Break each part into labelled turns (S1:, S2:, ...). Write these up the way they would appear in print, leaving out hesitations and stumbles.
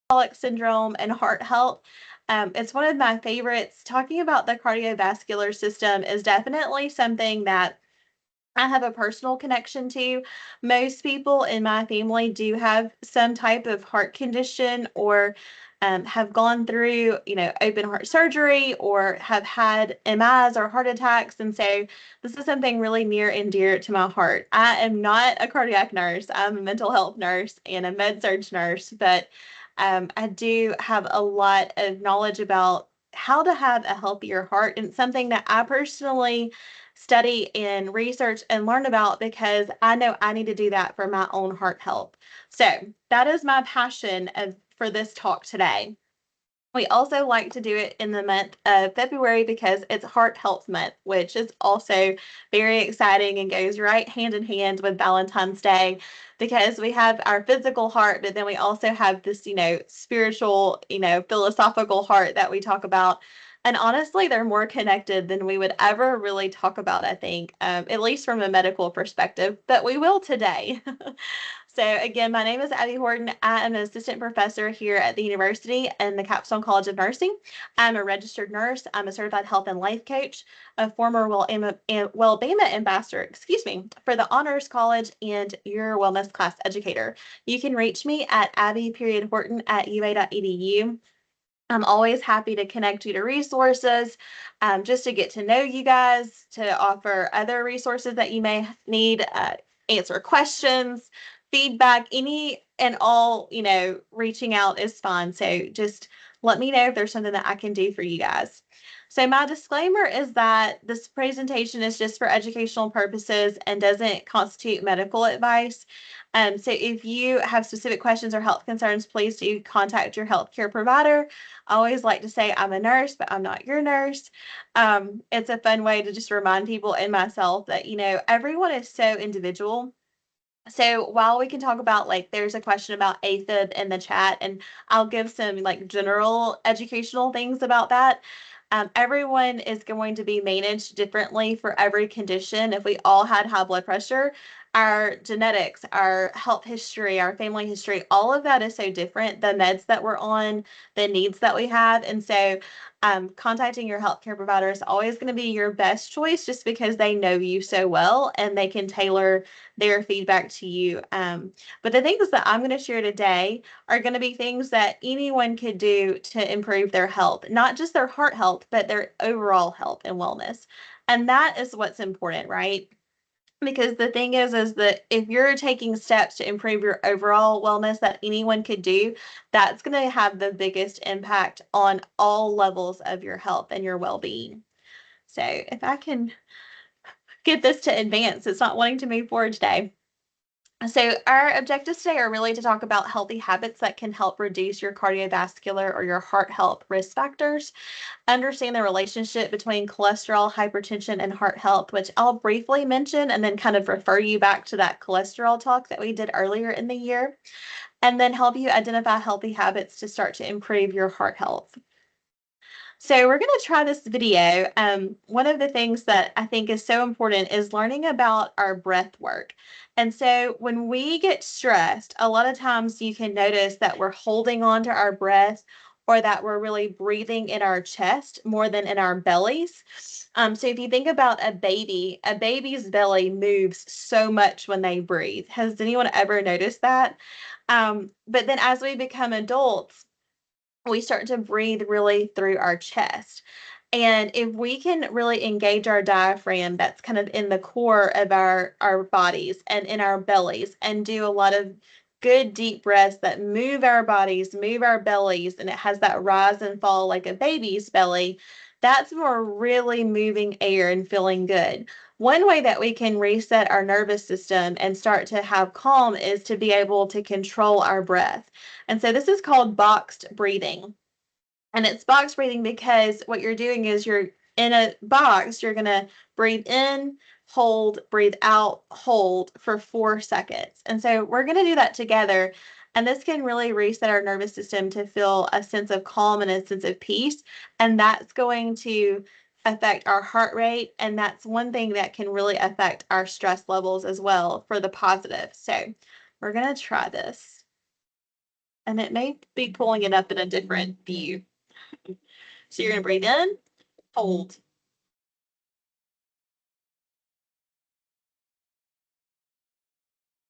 S1: metabolic syndrome and heart health. It's one of my favorites. Talking about the cardiovascular system is definitely something that I have a personal connection to. Most people in my family do have some type of heart condition or have gone through, open heart surgery or have had MIs or heart attacks. And so this is something really near and dear to my heart. I am not a cardiac nurse. I'm a mental health nurse and a med surg nurse, but I do have a lot of knowledge about how to have a healthier heart. And it's something that I personally study and research and learn about because I know I need to do that for my own heart health. So that is my passion for this talk today. We also like to do it in the month of February because it's Heart Health Month, which is also very exciting and goes right hand in hand with Valentine's Day because we have our physical heart, but then we also have this, spiritual, philosophical heart that we talk about. And honestly, they're more connected than we would ever really talk about, I think, at least from a medical perspective, but we will today. So again, my name is Abby Horton. I am an assistant professor here at the university in the Capstone College of Nursing. I'm a registered nurse. I'm a certified health and life coach, a former Wellbeing ambassador, for the Honors College and your wellness class educator. You can reach me at abby.horton@ua.edu. I'm always happy to connect you to resources, just to get to know you guys, to offer other resources that you may need, answer questions, feedback, any and all, reaching out is fine. So just let me know if there's something that I can do for you guys. So my disclaimer is that this presentation is just for educational purposes and doesn't constitute medical advice. So if you have specific questions or health concerns, please do contact your healthcare provider. I always like to say I'm a nurse, but I'm not your nurse. It's a fun way to just remind people and myself that, everyone is so individual. So while we can talk about, like, there's a question about AFib in the chat, and I'll give some like general educational things about that. Everyone is going to be managed differently for every condition. If we all had high blood pressure, our genetics, our health history, our family history, all of that is so different. The meds that we're on, the needs that we have. And so contacting your healthcare provider is always going to be your best choice just because they know you so well and they can tailor their feedback to you. But the things that I'm going to share today are going to be things that anyone could do to improve their health, not just their heart health, but their overall health and wellness. And that is what's important, right? Because the thing is that if you're taking steps to improve your overall wellness that anyone could do, that's going to have the biggest impact on all levels of your health and your well-being. So if I can get this to advance, it's not wanting to move forward today. So our objectives today are really to talk about healthy habits that can help reduce your cardiovascular or your heart health risk factors, understand the relationship between cholesterol, hypertension, and heart health, which I'll briefly mention and then kind of refer you back to that cholesterol talk that we did earlier in the year, and then help you identify healthy habits to start to improve your heart health. So we're going to try this video. One of the things that I think is so important is learning about our breath work. And so when we get stressed, a lot of times you can notice that we're holding on to our breath or that we're really breathing in our chest more than in our bellies. So if you think about a baby's belly moves so much when they breathe. Has anyone ever noticed that? But then as we become adults, we start to breathe really through our chest. And if we can really engage our diaphragm, that's kind of in the core of our bodies and in our bellies, and do a lot of good deep breaths that move our bodies, move our bellies, and it has that rise and fall like a baby's belly, that's more really moving air and feeling good. One way that we can reset our nervous system and start to have calm is to be able to control our breath. And so this is called boxed breathing. And it's box breathing because what you're doing is you're in a box, you're going to breathe in, hold, breathe out, hold for 4 seconds. And so we're going to do that together. And this can really reset our nervous system to feel a sense of calm and a sense of peace. And that's going to affect our heart rate. And that's one thing that can really affect our stress levels as well for the positive. So we're going to try this. and it may be pulling it up in a different view. So you're going to breathe in, hold,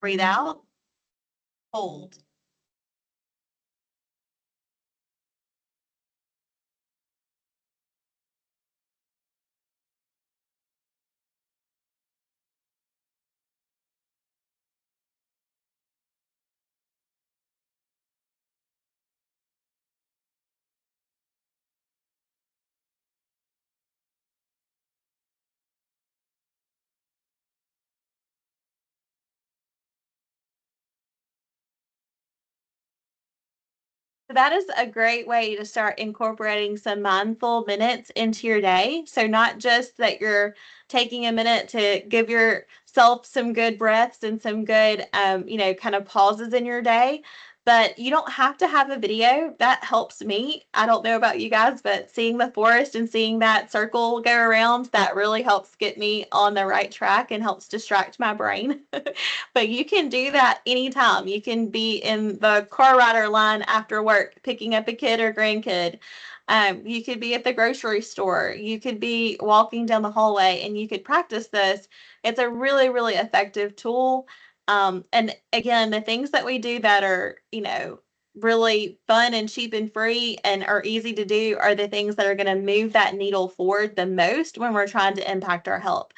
S1: breathe out, hold. So that is a great way to start incorporating some mindful minutes into your day. So, not just that you're taking a minute to give yourself some good breaths and some good, kind of pauses in your day, but you don't have to have a video. That helps me. I don't know about you guys, but seeing the forest and seeing that circle go around, that really helps get me on the right track and helps distract my brain. But you can do that anytime. You can be in the car rider line after work, picking up a kid or grandkid. You could be at the grocery store. You could be walking down the hallway and you could practice this. It's a really, really effective tool. And again, the things that we do that are, really fun and cheap and free and are easy to do are the things that are going to move that needle forward the most when we're trying to impact our health.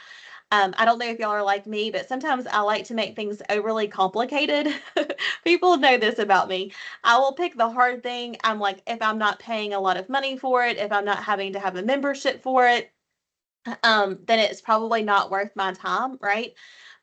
S1: I don't know if y'all are like me, but sometimes I like to make things overly complicated. People know this about me. I will pick the hard thing. I'm like, if I'm not paying a lot of money for it, if I'm not having to have a membership for it, then it's probably not worth my time, right?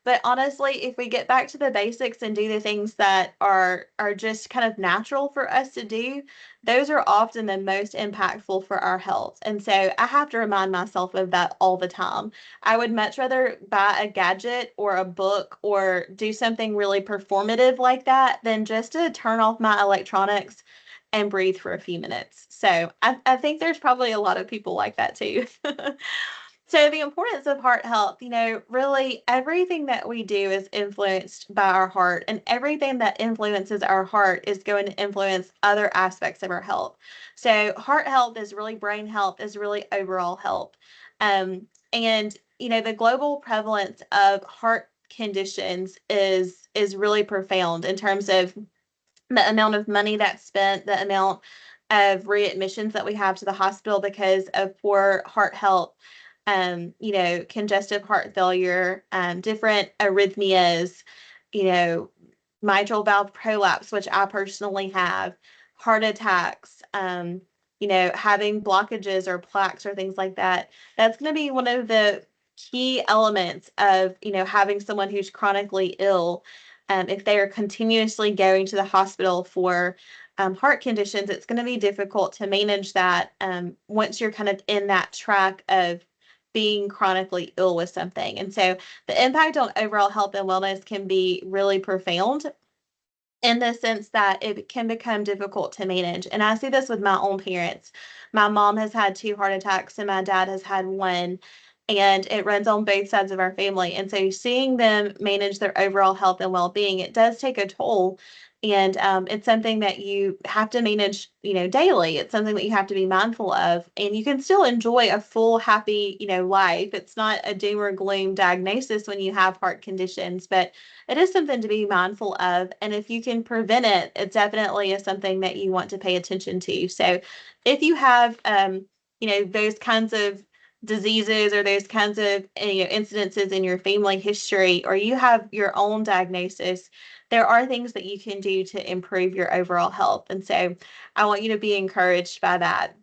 S1: But honestly, if we get back to the basics and do the things that are just kind of natural for us to do, those are often the most impactful for our health. And so I have to remind myself of that all the time. I would much rather buy a gadget or a book or do something really performative like that than just to turn off my electronics and breathe for a few minutes. So I think there's probably a lot of people like that too. So, the importance of heart health, really everything that we do is influenced by our heart, and everything that influences our heart is going to influence other aspects of our health. So, heart health is really brain health, is really overall health. And the global prevalence of heart conditions is really profound in terms of the amount of money that's spent, the amount of readmissions that we have to the hospital because of poor heart health, congestive heart failure, different arrhythmias, you know, mitral valve prolapse, which I personally have, heart attacks, having blockages or plaques or things like that. That's going to be one of the key elements of, having someone who's chronically ill. If they are continuously going to the hospital for heart conditions, it's going to be difficult to manage that once you're kind of in that track of being chronically ill with something. And so the impact on overall health and wellness can be really profound in the sense that it can become difficult to manage. And I see this with my own parents. My mom has had two heart attacks and my dad has had one, and it runs on both sides of our family. And so seeing them manage their overall health and well-being, it does take a toll. And it's something that you have to manage, daily. It's something that you have to be mindful of. And you can still enjoy a full, happy, life. It's not a doom or gloom diagnosis when you have heart conditions, but it is something to be mindful of. And if you can prevent it, it definitely is something that you want to pay attention to. So if you have, those kinds of diseases or those kinds of incidences in your family history, or you have your own diagnosis, there are things that you can do to improve your overall health. And so I want you to be encouraged by that.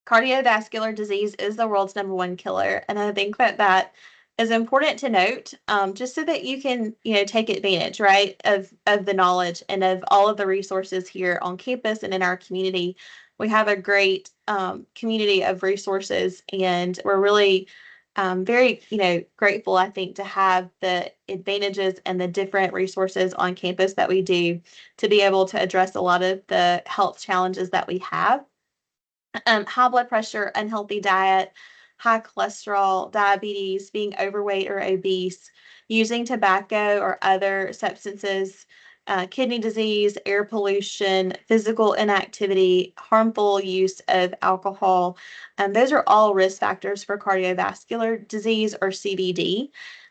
S1: Cardiovascular disease is the world's number one killer, and I think that that is important to note, just so that you can, take advantage, right, of the knowledge and of all of the resources here on campus and in our community. We have a great community of resources, and we're really very, grateful, I think, to have the advantages and the different resources on campus that we do to be able to address a lot of the health challenges that we have. High blood pressure, unhealthy diet, high cholesterol, diabetes, being overweight or obese, using tobacco or other substances, kidney disease, air pollution, physical inactivity, harmful use of alcohol. Those are all risk factors for cardiovascular disease or CVD.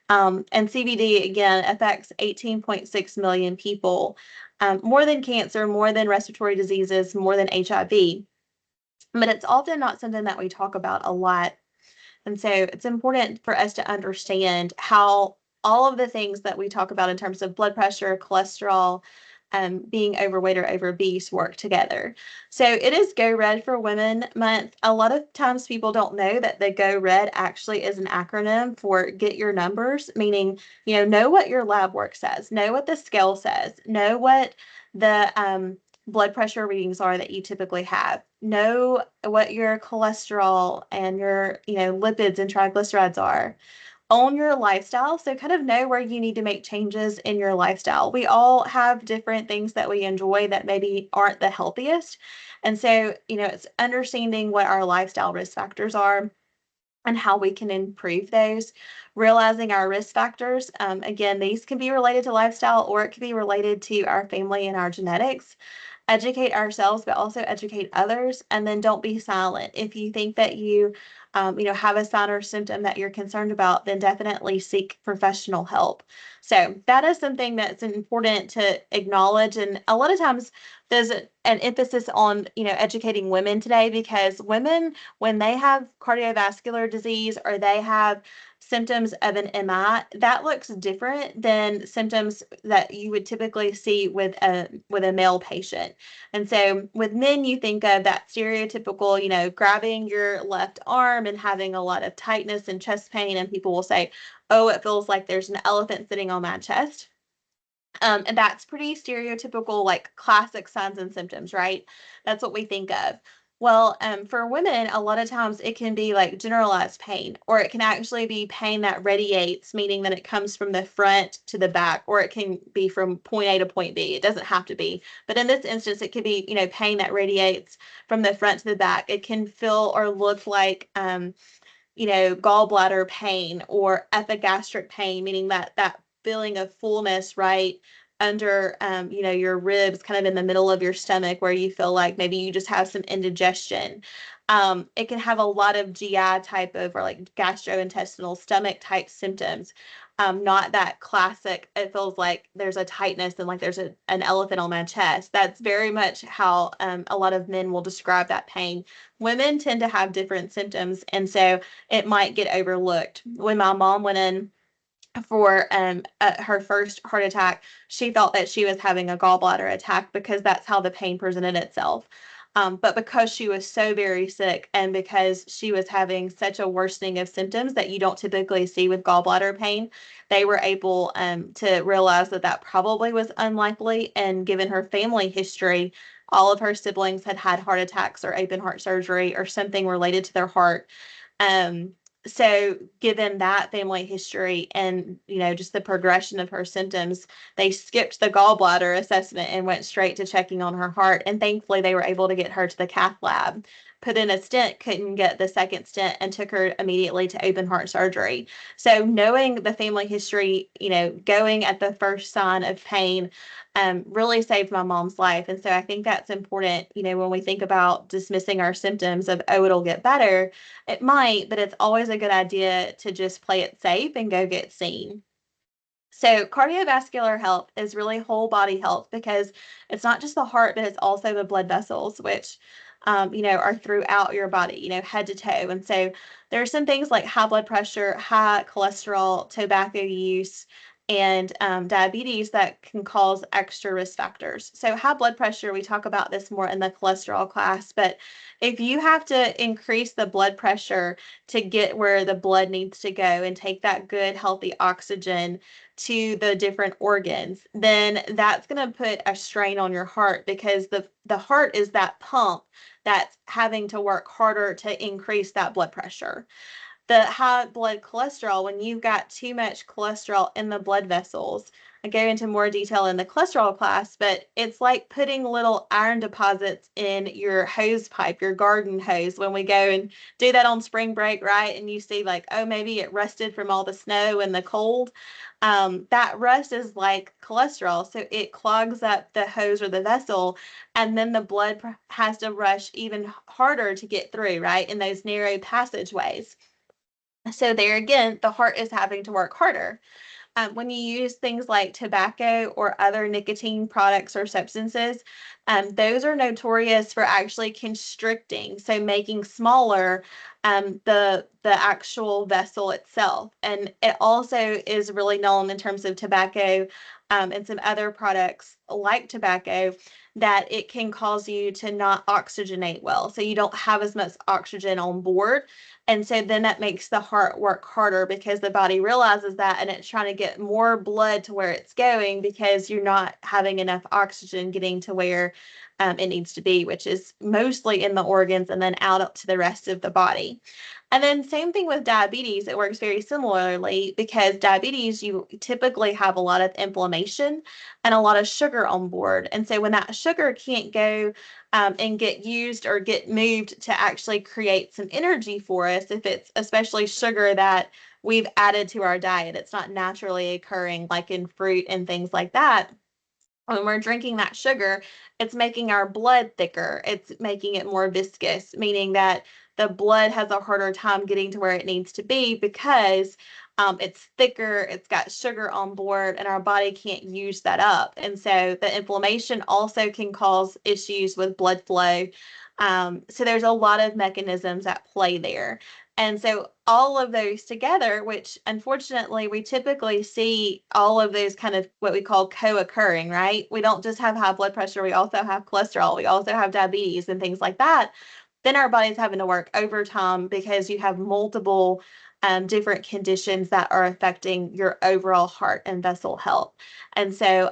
S1: And CVD, again, affects 18.6 million people, more than cancer, more than respiratory diseases, more than HIV. But it's often not something that we talk about a lot. And so it's important for us to understand how all of the things that we talk about in terms of blood pressure, cholesterol, being overweight or obese work together. So it is Go Red for Women Month. A lot of times people don't know that the Go Red actually is an acronym for Get Your Numbers, meaning, know what your lab work says, know what the scale says, know what the blood pressure readings are that you typically have. Know what your cholesterol and your, lipids and triglycerides are. Own your lifestyle. So kind of know where you need to make changes in your lifestyle. We all have different things that we enjoy that maybe aren't the healthiest. And so, it's understanding what our lifestyle risk factors are and how we can improve those. Realizing our risk factors. Again, these can be related to lifestyle or it can be related to our family and our genetics. Educate ourselves, but also educate others. And then don't be silent. If you think that you have a sign or symptom that you're concerned about, then definitely seek professional help. So that is something that's important to acknowledge. And a lot of times there's an emphasis on, educating women today because women, when they have cardiovascular disease or they have symptoms of an MI, that looks different than symptoms that you would typically see with a male patient. And so with men, you think of that stereotypical, grabbing your left arm and having a lot of tightness and chest pain, and people will say, "Oh, it feels like there's an elephant sitting on my chest." And that's pretty stereotypical, like classic signs and symptoms, right? That's what we think of. Well, for women, a lot of times it can be like generalized pain, or it can actually be pain that radiates, meaning that it comes from the front to the back, or it can be from point A to point B. It doesn't have to be. But in this instance, it could be, pain that radiates from the front to the back. It can feel or look like, gallbladder pain or epigastric pain, meaning that feeling of fullness right under, your ribs, kind of in the middle of your stomach, where you feel like maybe you just have some indigestion. It can have a lot of GI type of, or like gastrointestinal stomach type symptoms. Not that classic, it feels like there's a tightness and like there's an elephant on my chest. That's very much how a lot of men will describe that pain. Women tend to have different symptoms, and so it might get overlooked. When my mom went in for her first heart attack, she thought that she was having a gallbladder attack because that's how the pain presented itself. But because she was so very sick and because she was having such a worsening of symptoms that you don't typically see with gallbladder pain, they were able to realize that that probably was unlikely. And given her family history, all of her siblings had had heart attacks or open heart surgery or something related to their heart. Um, so given that family history and, just the progression of her symptoms, they skipped the gallbladder assessment and went straight to checking on her heart. And thankfully they were able to get her to the cath lab, put in a stent, couldn't get the second stent, and took her immediately to open heart surgery. So knowing the family history, going at the first sign of pain, really saved my mom's life. And so I think that's important, when we think about dismissing our symptoms of, oh, it'll get better. It might, but it's always a good idea to just play it safe and go get seen. So cardiovascular health is really whole body health because it's not just the heart, but it's also the blood vessels, which, are throughout your body, head to toe. And so there are some things like high blood pressure, high cholesterol, tobacco use, and diabetes that can cause extra risk factors. So high blood pressure, we talk about this more in the cholesterol class, but if you have to increase the blood pressure to get where the blood needs to go and take that good, healthy oxygen to the different organs, then that's going to put a strain on your heart because the heart is that pump that's having to work harder to increase that blood pressure. the high blood cholesterol, when you've got too much cholesterol in the blood vessels. I go into more detail in the cholesterol class, but it's like putting little iron deposits in your hose pipe, your garden hose, when we go and do that on spring break, right? And you see, like, oh, maybe it rusted from all the snow and the cold. That rust is like cholesterol. So it clogs up the hose or the vessel, and then the blood has to rush even harder to get through, right? In those narrow passageways. So there again, the heart is having to work harder. When you use things like tobacco or other nicotine products or substances, those are notorious for actually constricting, so making smaller the actual vessel itself. And it also is really known in terms of tobacco and some other products like tobacco that it can cause you to not oxygenate well. So you don't have as much oxygen on board. And so then that makes the heart work harder because the body realizes that and it's trying to get more blood to where it's going because you're not having enough oxygen getting to where it needs to be, which is mostly in the organs and then out up to the rest of the body. And then same thing with diabetes, it works very similarly because diabetes, you typically have a lot of inflammation and a lot of sugar on board. And so when that sugar can't go and get used or get moved to actually create some energy for us, if it's especially sugar that we've added to our diet, it's not naturally occurring like in fruit and things like that. When we're drinking that sugar, it's making our blood thicker. It's making it more viscous, meaning that the blood has a harder time getting to where it needs to be because it's thicker, it's got sugar on board, and our body can't use that up. And so the inflammation also can cause issues with blood flow. So there's a lot of mechanisms at play there. And so all of those together, which unfortunately we typically see all of those kind of what we call co-occurring, right? We don't just have high blood pressure, we also have cholesterol, we also have diabetes and things like that. Then our body's having to work overtime because you have multiple different conditions that are affecting your overall heart and vessel health. And so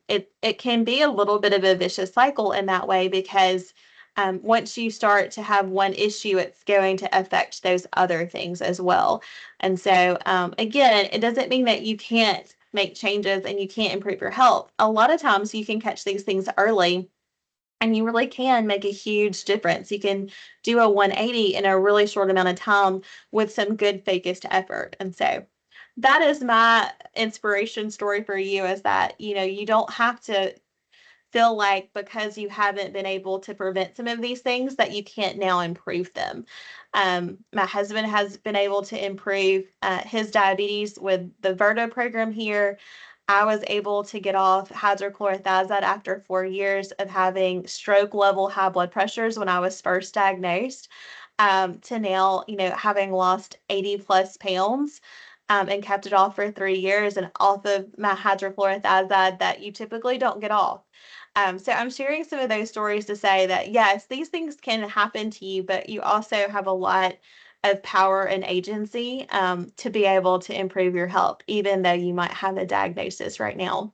S1: it can be a little bit of a vicious cycle in that way because once you start to have one issue, it's going to affect those other things as well. And so, again, it doesn't mean that you can't make changes and you can't improve your health. A lot of times you can catch these things early and you really can make a huge difference. You can do a 180 in a really short amount of time with some good focused effort. And so, that is my inspiration story for you is that, you don't have to feel like because you haven't been able to prevent some of these things that you can't now improve them. My husband has been able to improve his diabetes with the Virto program here. I was able to get off hydrochlorothiazide after 4 years of having stroke level high blood pressures when I was first diagnosed, to now, having lost 80 plus pounds. And kept it off for 3 years and off of my hydrochlorothiazide that you typically don't get off. So I'm sharing some of those stories to say that yes, these things can happen to you, but you also have a lot of power and agency to be able to improve your health, even though you might have a diagnosis right now.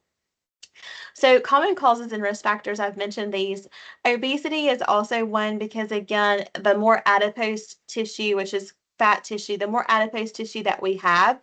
S1: So, common causes and risk factors, I've mentioned these. Obesity is also one because, again, the more adipose tissue, which is fat tissue, the more adipose tissue that we have,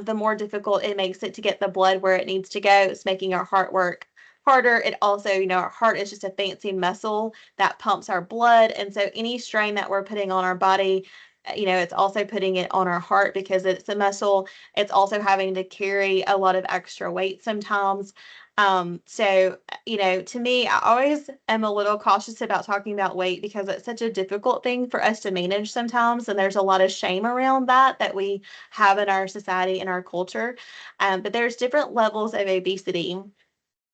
S1: the more difficult it makes it to get the blood where it needs to go. It's making our heart work harder. It also, our heart is just a fancy muscle that pumps our blood. And so, any strain that we're putting on our body, it's also putting it on our heart because it's a muscle. It's also having to carry a lot of extra weight sometimes. So, to me, I always am a little cautious about talking about weight because it's such a difficult thing for us to manage sometimes. And there's a lot of shame around that we have in our society and our culture. But there's different levels of obesity.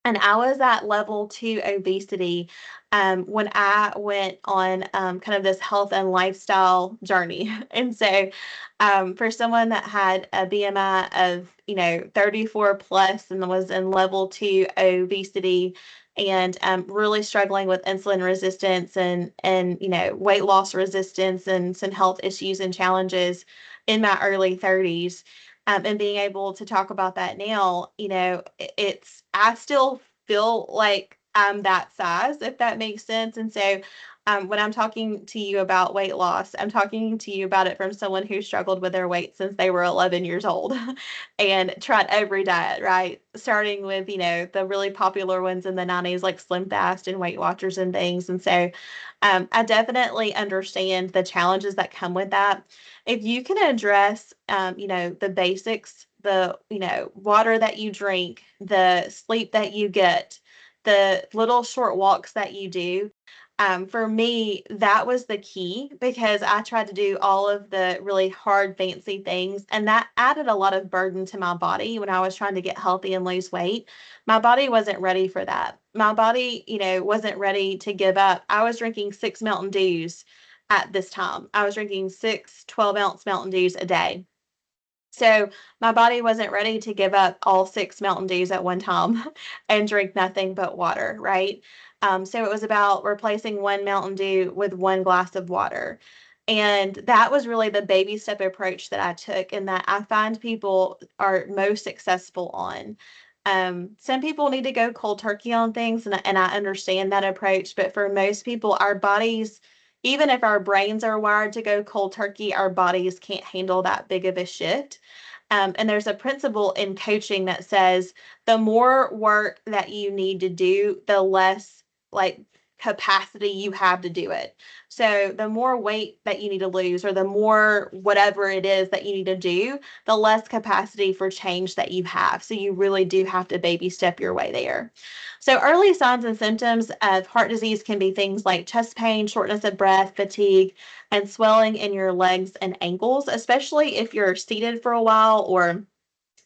S1: And I was at level 2 obesity when I went on kind of this health and lifestyle journey. And so, for someone that had a BMI of, 34 plus and was in level 2 obesity and really struggling with insulin resistance and weight loss resistance and some health issues and challenges in my early 30s, and being able to talk about that now, I still feel like I'm that size, if that makes sense. And so When I'm talking to you about weight loss, I'm talking to you about it from someone who struggled with their weight since they were 11 years old and tried every diet, right? Starting with, the really popular ones in the 90s, like Slim Fast and Weight Watchers and things. And so I definitely understand the challenges that come with that. If you can address, the basics, the, water that you drink, the sleep that you get, the little short walks that you do, for me, that was the key because I tried to do all of the really hard, fancy things, and that added a lot of burden to my body when I was trying to get healthy and lose weight. My body wasn't ready for that. My body, wasn't ready to give up. I was drinking 6 Mountain Dews at this time. I was drinking 6 12-ounce Mountain Dews a day. So my body wasn't ready to give up all 6 Mountain Dews at one time and drink nothing but water, right? So it was about replacing one Mountain Dew with one glass of water. And that was really the baby step approach that I took, and that I find people are most successful on. Some people need to go cold turkey on things, and I understand that approach. But for most people, our bodies, even if our brains are wired to go cold turkey, our bodies can't handle that big of a shift. And there's a principle in coaching that says the more work that you need to do, the less like capacity you have to do it. So the more weight that you need to lose, or the more whatever it is that you need to do, the less capacity for change that you have. So you really do have to baby step your way there. So early signs and symptoms of heart disease can be things like chest pain, shortness of breath, fatigue, and swelling in your legs and ankles, especially if you're seated for a while or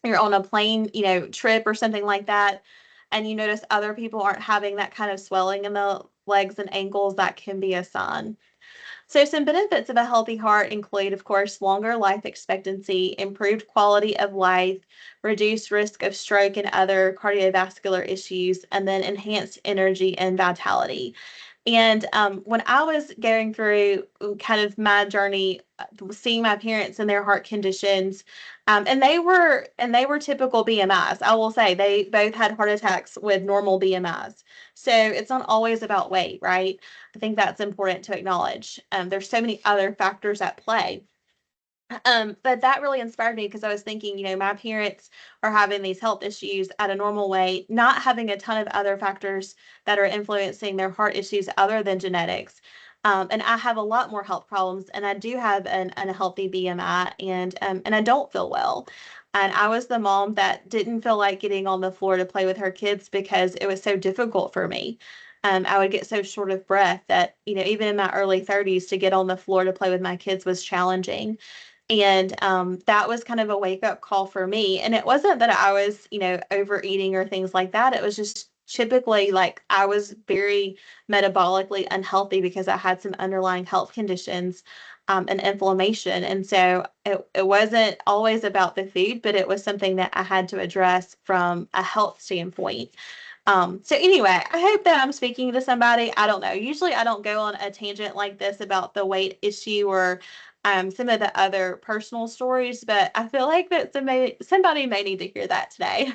S1: you're on a plane, trip or something like that, and you notice other people aren't having that kind of swelling in the legs and ankles. That can be a sign. So, some benefits of a healthy heart include, of course, longer life expectancy, improved quality of life, reduced risk of stroke and other cardiovascular issues, and then enhanced energy and vitality. And when I was going through kind of my journey, seeing my parents and their heart conditions, and they were typical BMIs. I will say they both had heart attacks with normal BMIs. So it's not always about weight, right? I think that's important to acknowledge. There's so many other factors at play. But that really inspired me because I was thinking, my parents are having these health issues at a normal weight, not having a ton of other factors that are influencing their heart issues other than genetics. And I have a lot more health problems, and I do have an unhealthy BMI, and I don't feel well. And I was the mom that didn't feel like getting on the floor to play with her kids because it was so difficult for me. I would get so short of breath that, even in my early 30s, to get on the floor to play with my kids was challenging. And that was kind of a wake up call for me. And it wasn't that I was, overeating or things like that. It was just typically like I was very metabolically unhealthy because I had some underlying health conditions, and inflammation. And so it wasn't always about the food, but it was something that I had to address from a health standpoint. So anyway, I hope that I'm speaking to somebody. I don't know. Usually I don't go on a tangent like this about the weight issue or some of the other personal stories, but I feel like that somebody may need to hear that today.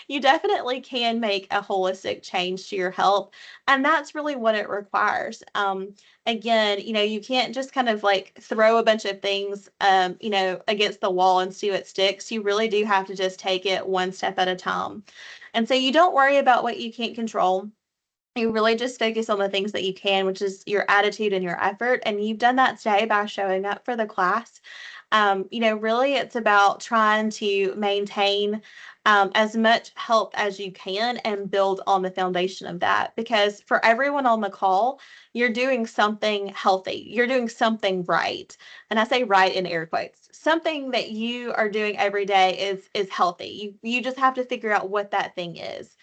S1: You definitely can make a holistic change to your health, and that's really what it requires. Again, you can't just kind of like throw a bunch of things, against the wall and see what sticks. You really do have to just take it one step at a time. And so you don't worry about what you can't control. You really just focus on the things that you can, which is your attitude and your effort. And you've done that today by showing up for the class. Really it's about trying to maintain as much health as you can and build on the foundation of that. Because for everyone on the call, you're doing something healthy. You're doing something right. And I say right in air quotes. Something that you are doing every day is healthy. You just have to figure out what that thing is.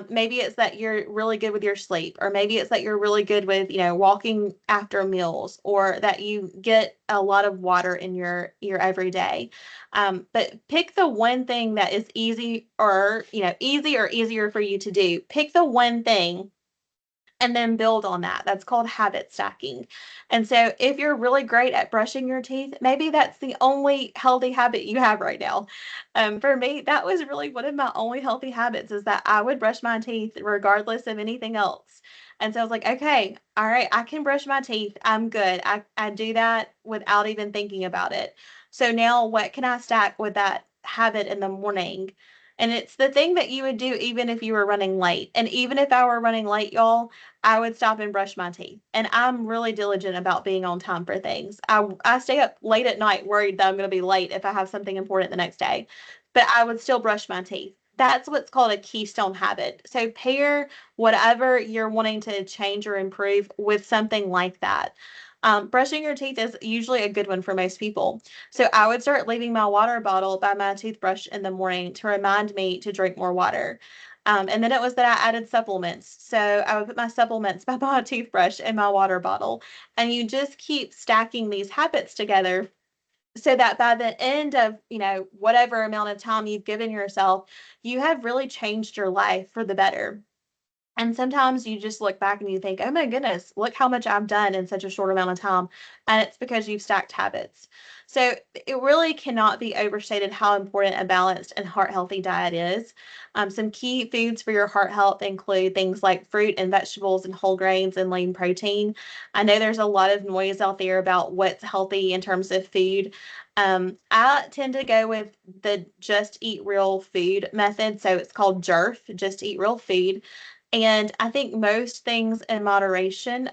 S1: Maybe it's that you're really good with your sleep, or maybe it's that you're really good with, walking after meals, or that you get a lot of water in your everyday. But pick the one thing that is easy or easier for you to do. Pick the one thing and then build on that. That's called habit stacking. And so if you're really great at brushing your teeth, maybe that's the only healthy habit you have right now. For me, that was really one of my only healthy habits, is that I would brush my teeth regardless of anything else. And so I was like, okay, all right, I can brush my teeth. I'm good. I do that without even thinking about it. So now what can I stack with that habit in the morning? And it's the thing that you would do even if you were running late. And even if I were running late, y'all, I would stop and brush my teeth. And I'm really diligent about being on time for things. I stay up late at night worried that I'm going to be late if I have something important the next day, but I would still brush my teeth. That's what's called a keystone habit. So pair whatever you're wanting to change or improve with something like that. Brushing your teeth is usually a good one for most people. So I would start leaving my water bottle by my toothbrush in the morning to remind me to drink more water. And then it was that I added supplements. So I would put my supplements by my toothbrush and my water bottle. And you just keep stacking these habits together so that by the end of, whatever amount of time you've given yourself, you have really changed your life for the better. And sometimes you just look back and you think, oh my goodness, look how much I've done in such a short amount of time. And it's because you've stacked habits. So it really cannot be overstated how important a balanced and heart healthy diet is. Some key foods for your heart health include things like fruit and vegetables and whole grains and lean protein. I know there's a lot of noise out there about what's healthy in terms of food. I tend to go with the just eat real food method. So it's called JERF, just eat real food. And I think most things in moderation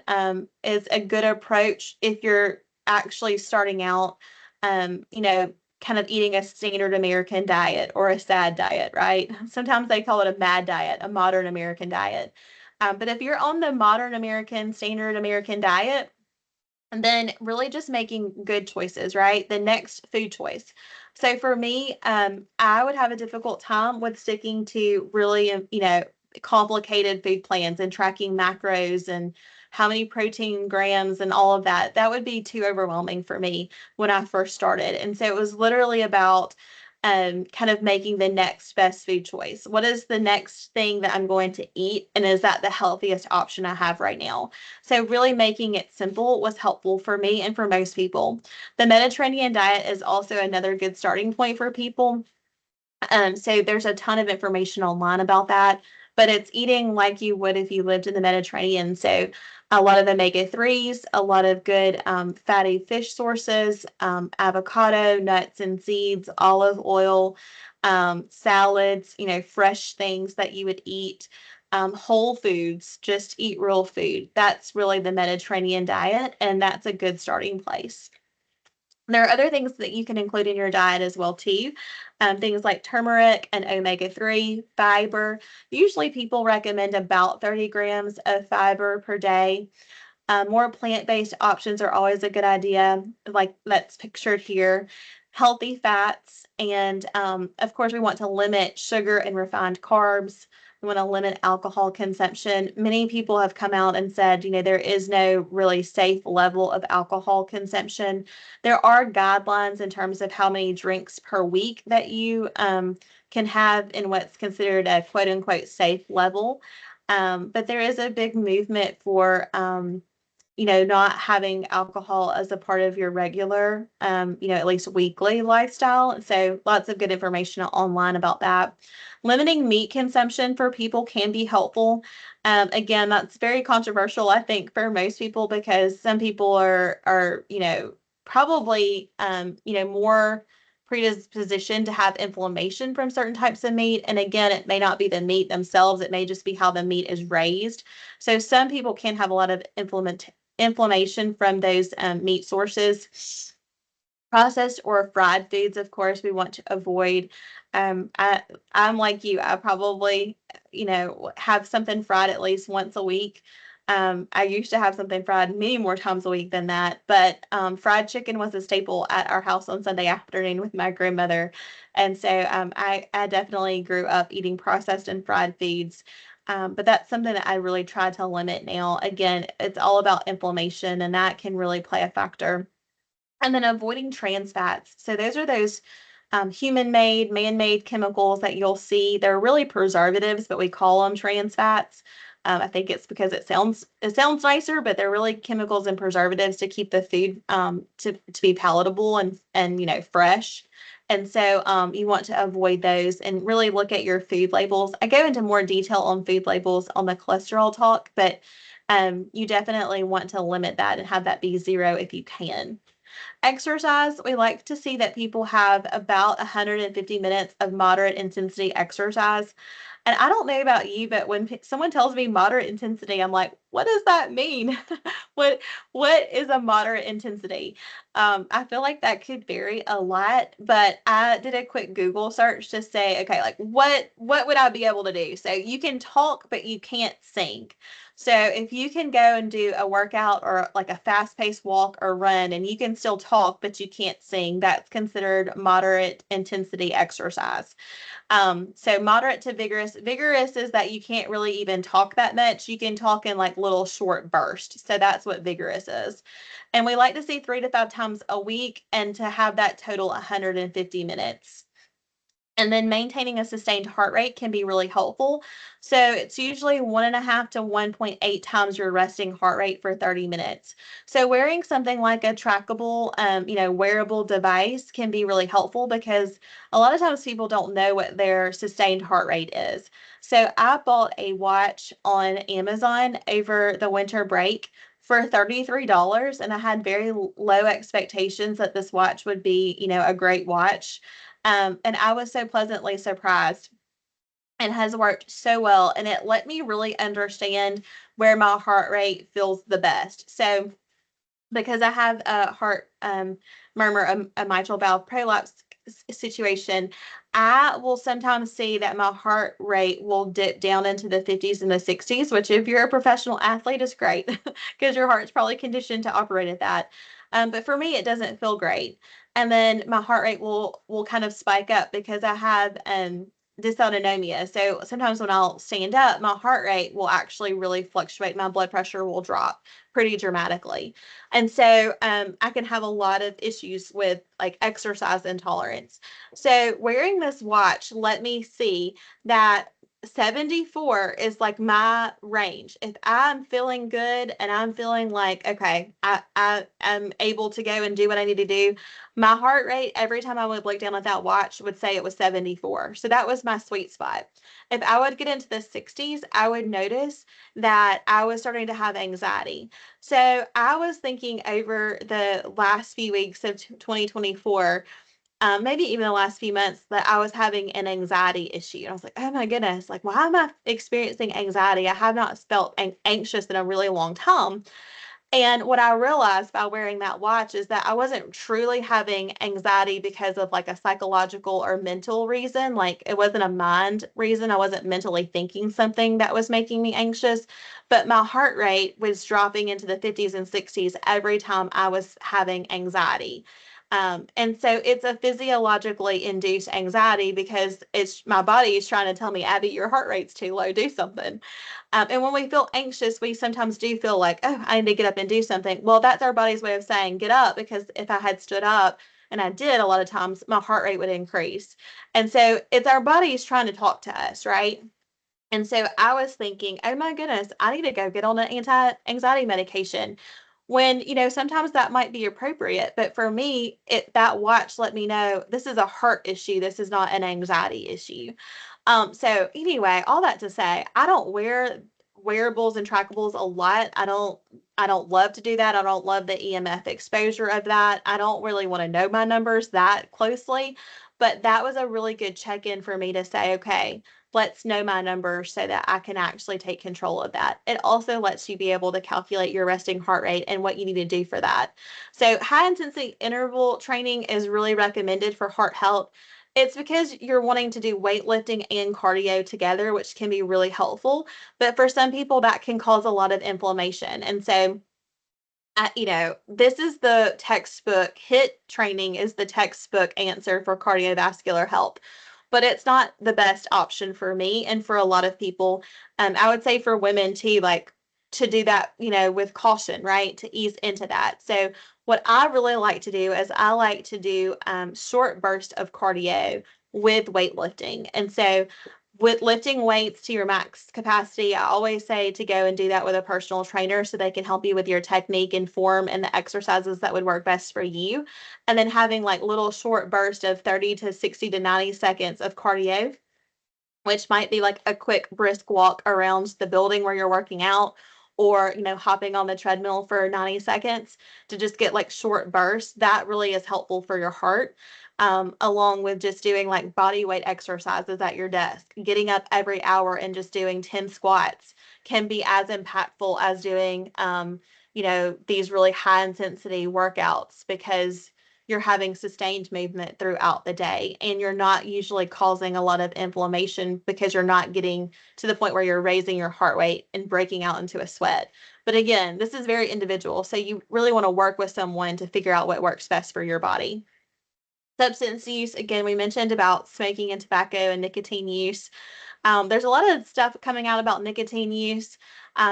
S1: is a good approach if you're actually starting out, kind of eating a standard American diet or a SAD diet, right? Sometimes they call it a MAD diet, a modern American diet. But if you're on the modern American, standard American diet, and then really just making good choices, right? The next food choice. So for me, I would have a difficult time with sticking to really, complicated food plans and tracking macros and how many protein grams and all of that. That would be too overwhelming for me when I first started. And so it was literally about kind of making the next best food choice. What is the next thing that I'm going to eat? And is that the healthiest option I have right now? So, really making it simple was helpful for me and for most people. The Mediterranean diet is also another good starting point for people. So there's a ton of information online about that, but it's eating like you would if you lived in the Mediterranean. So a lot of omega-3s, a lot of good fatty fish sources, avocado, nuts and seeds, olive oil, salads, fresh things that you would eat, whole foods, just eat real food. That's really the Mediterranean diet, and that's a good starting place. There are other things that you can include in your diet as well too. Things like turmeric and omega-3, fiber. Usually people recommend about 30 grams of fiber per day. More plant-based options are always a good idea, like that's pictured here. Healthy fats, and of course, we want to limit sugar and refined carbs. We want to limit alcohol consumption. Many people have come out and said, there is no really safe level of alcohol consumption. There are guidelines in terms of how many drinks per week that you can have in what's considered a quote unquote safe level. But there is a big movement for not having alcohol as a part of your regular, at least weekly lifestyle. So lots of good information online about that. Limiting meat consumption for people can be helpful. Again, that's very controversial, I think, for most people because some people are probably, more predisposition to have inflammation from certain types of meat. And again, it may not be the meat themselves, it may just be how the meat is raised. So some people can have a lot of inflammation from those meat sources. Processed or fried foods, of course, we want to avoid. I'm like you. I probably, have something fried at least once a week. I used to have something fried many more times a week than that, but fried chicken was a staple at our house on Sunday afternoon with my grandmother. And so I definitely grew up eating processed and fried foods. But that's something that I really try to limit now. Again, it's all about inflammation, and that can really play a factor. And then avoiding trans fats. So those are those human-made, man-made chemicals that you'll see. They're really preservatives, but we call them trans fats. I think it's because it sounds nicer, but they're really chemicals and preservatives to keep the food to be palatable and fresh. And so you want to avoid those and really look at your food labels. I go into more detail on food labels on the cholesterol talk, but you definitely want to limit that and have that be 0 if you can. Exercise, we like to see that people have about 150 minutes of moderate intensity exercise. And I don't know about you, but when someone tells me moderate intensity, I'm like, what does that mean? what what is a moderate intensity? I feel like that could vary a lot, but I did a quick Google search to say, okay, like what would I be able to do? So you can talk, but you can't sing. So if you can go and do a workout or like a fast-paced walk or run and you can still talk, but you can't sing, that's considered moderate intensity exercise. So moderate to vigorous. Vigorous is that you can't really even talk that much. You can talk in like little short bursts. So that's what vigorous is. And we like to see 3 to 5 times a week and to have that total 150 minutes. And then maintaining a sustained heart rate can be really helpful. So it's usually 1.5 to 1.8 times your resting heart rate for 30 minutes. So wearing something like a trackable, wearable device can be really helpful because a lot of times people don't know what their sustained heart rate is. So I bought a watch on Amazon over the winter break for $33, and I had very low expectations that this watch would be, a great watch. And I was so pleasantly surprised and has worked so well. And it let me really understand where my heart rate feels the best. So, because I have a heart murmur, a mitral valve prolapse situation, I will sometimes see that my heart rate will dip down into the 50s and the 60s, which, if you're a professional athlete, is great because your heart's probably conditioned to operate at that. But for me, it doesn't feel great. And then my heart rate will kind of spike up because I have dysautonomia. So sometimes when I'll stand up, my heart rate will actually really fluctuate. My blood pressure will drop pretty dramatically. And so I can have a lot of issues with like exercise intolerance. So wearing this watch let me see that 74 is like my range. If I'm feeling good and I'm feeling like, okay, I am able to go and do what I need to do, my heart rate every time I would look down at that watch would say it was 74. So that was my sweet spot. If I would get into the 60s, I would notice that I was starting to have anxiety. So I was thinking over the last few weeks of 2024, maybe even the last few months, that I was having an anxiety issue. And I was like, oh my goodness, like, why am I experiencing anxiety? I have not felt anxious in a really long time. And what I realized by wearing that watch is that I wasn't truly having anxiety because of like a psychological or mental reason. Like, it wasn't a mind reason. I wasn't mentally thinking something that was making me anxious, but my heart rate was dropping into the 50s and 60s every time I was having anxiety. And so it's a physiologically induced anxiety because it's my body is trying to tell me, Abby, your heart rate's too low, do something. And when we feel anxious, we sometimes do feel like, oh, I need to get up and do something. Well, that's our body's way of saying, get up, because if I had stood up, and I did a lot of times, my heart rate would increase. And so it's our bodies trying to talk to us, right? And so I was thinking, oh my goodness, I need to go get on an anti-anxiety medication. When, sometimes that might be appropriate, but for me, that watch let me know this is a heart issue. This is not an anxiety issue. So anyway, all that to say, I don't wear wearables and trackables a lot. I don't love to do that. I don't love the EMF exposure of that. I don't really want to know my numbers that closely, but that was a really good check-in for me to say, okay, let's know my numbers so that I can actually take control of that. It also lets you be able to calculate your resting heart rate and what you need to do for that. So high intensity interval training is really recommended for heart health. It's because you're wanting to do weightlifting and cardio together, which can be really helpful. But for some people, that can cause a lot of inflammation. And so, this is the textbook, HIIT training is the textbook answer for cardiovascular health, but it's not the best option for me and for a lot of people. I would say for women too, like, to do that, with caution, right? To ease into that. So what I really like to do is I like to do short bursts of cardio with weightlifting. And so With lifting weights to your max capacity, I always say to go and do that with a personal trainer so they can help you with your technique and form and the exercises that would work best for you. And then having like little short bursts of 30 to 60 to 90 seconds of cardio, which might be like a quick brisk walk around the building where you're working out, or hopping on the treadmill for 90 seconds to just get like short bursts. That really is helpful for your heart, along with just doing like body weight exercises at your desk. Getting up every hour and just doing 10 squats can be as impactful as doing these really high intensity workouts, because you're having sustained movement throughout the day and you're not usually causing a lot of inflammation because you're not getting to the point where you're raising your heart rate and breaking out into a sweat. But again, this is very individual. So you really want to work with someone to figure out what works best for your body. Substance use, again, we mentioned about smoking and tobacco and nicotine use. There's a lot of stuff coming out about nicotine use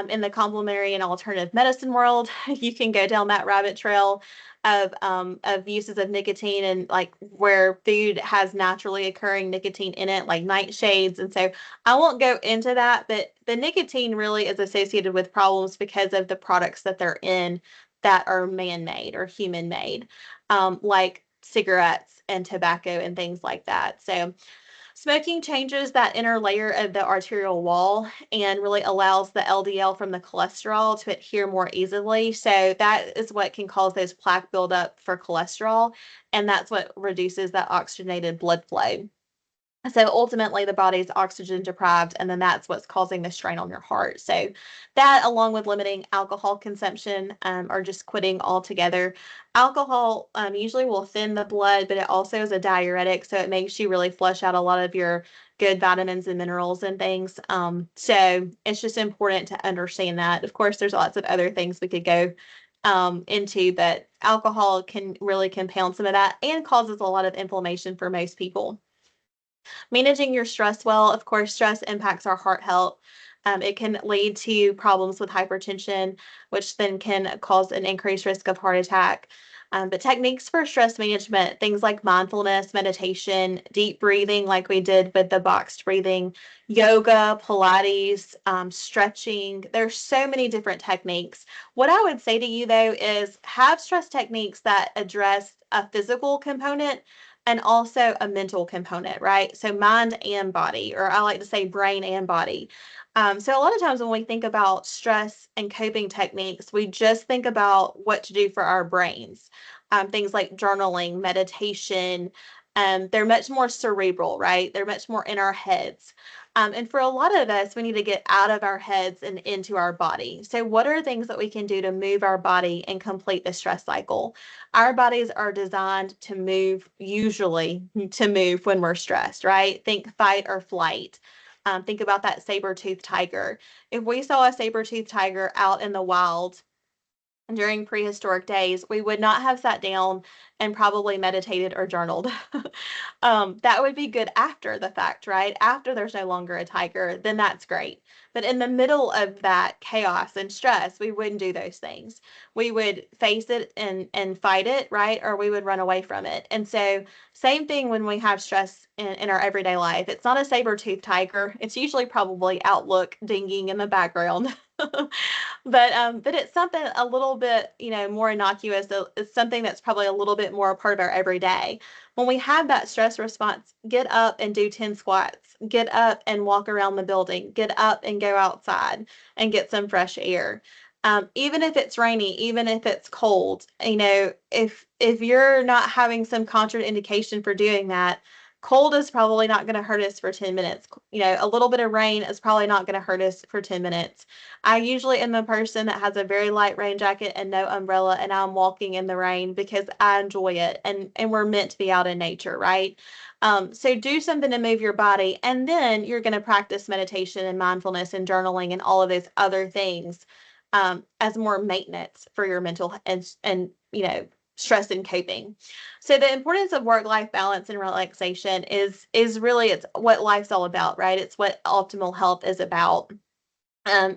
S1: in the complementary and alternative medicine world. You can go down that rabbit trail of uses of nicotine, and like where food has naturally occurring nicotine in it, like nightshades. And so I won't go into that, but the nicotine really is associated with problems because of the products that they're in that are man-made or human-made, like cigarettes and tobacco and things like that. So smoking changes that inner layer of the arterial wall and really allows the LDL from the cholesterol to adhere more easily. So that is what can cause those plaque buildup for cholesterol, and that's what reduces that oxygenated blood flow. So ultimately, the body's oxygen deprived, and then that's what's causing the strain on your heart. So that, along with limiting alcohol consumption, or just quitting altogether. Alcohol usually will thin the blood, but it also is a diuretic, so it makes you really flush out a lot of your good vitamins and minerals and things. So it's just important to understand that. Of course, there's lots of other things we could go into, but alcohol can really compound some of that and causes a lot of inflammation for most people. Managing your stress well, of course, stress impacts our heart health. It can lead to problems with hypertension, which then can cause an increased risk of heart attack. But techniques for stress management, things like mindfulness, meditation, deep breathing, like we did with the boxed breathing, yoga, Pilates, stretching. There's so many different techniques. What I would say to you, though, is have stress techniques that address a physical component and also a mental component, right? So mind and body, or I like to say brain and body. So a lot of times when we think about stress and coping techniques, we just think about what to do for our brains. Things like journaling, meditation. They're much more cerebral, right? They're much more in our heads. And for a lot of us, we need to get out of our heads and into our body. So, what are things that we can do to move our body and complete the stress cycle? Our bodies are designed to move, usually to move when we're stressed, right? Think fight or flight. Think about that saber-toothed tiger. If we saw a saber-toothed tiger out in the wild during prehistoric days, we would not have sat down and probably meditated or journaled. That would be good after the fact, right? After there's no longer a tiger, then that's great. But in the middle of that chaos and stress, we wouldn't do those things. We would face it and fight it, right? Or we would run away from it. And so, same thing when we have stress in our everyday life. It's not a saber-toothed tiger. It's usually probably Outlook dinging in the background. But it's something a little bit, more innocuous. It's something that's probably a little bit more a part of our everyday. When we have that stress response, get up and do 10 squats. Get up and walk around the building. Get up and go outside and get some fresh air. Even if it's rainy, even if it's cold, if you're not having some contraindication for doing that, cold is probably not going to hurt us for 10 minutes. A little bit of rain is probably not going to hurt us for 10 minutes. I usually am the person that has a very light rain jacket and no umbrella, and I'm walking in the rain because I enjoy it, and we're meant to be out in nature, right? So do something to move your body, and then you're going to practice meditation and mindfulness and journaling and all of those other things, as more maintenance for your mental and stress and coping. So the importance of work-life balance and relaxation is really, it's what life's all about, right? It's what optimal health is about.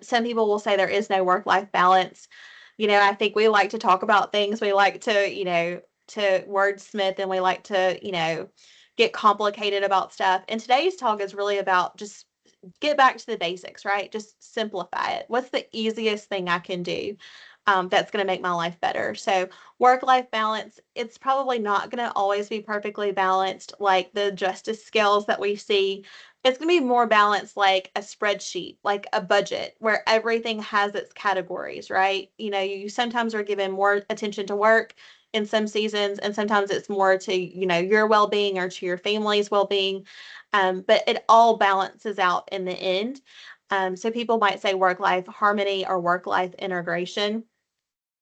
S1: Some people will say there is no work-life balance. I think we like to talk about things. We like to wordsmith, and we like to, get complicated about stuff. And today's talk is really about just get back to the basics, right? Just simplify it. What's the easiest thing I can do that's going to make my life better? So, work life balance, it's probably not going to always be perfectly balanced like the justice scales that we see. It's going to be more balanced like a spreadsheet, like a budget where everything has its categories, right? You sometimes are given more attention to work in some seasons, and sometimes it's more to, your well being or to your family's well being. But it all balances out in the end. So people might say work life harmony or work life integration.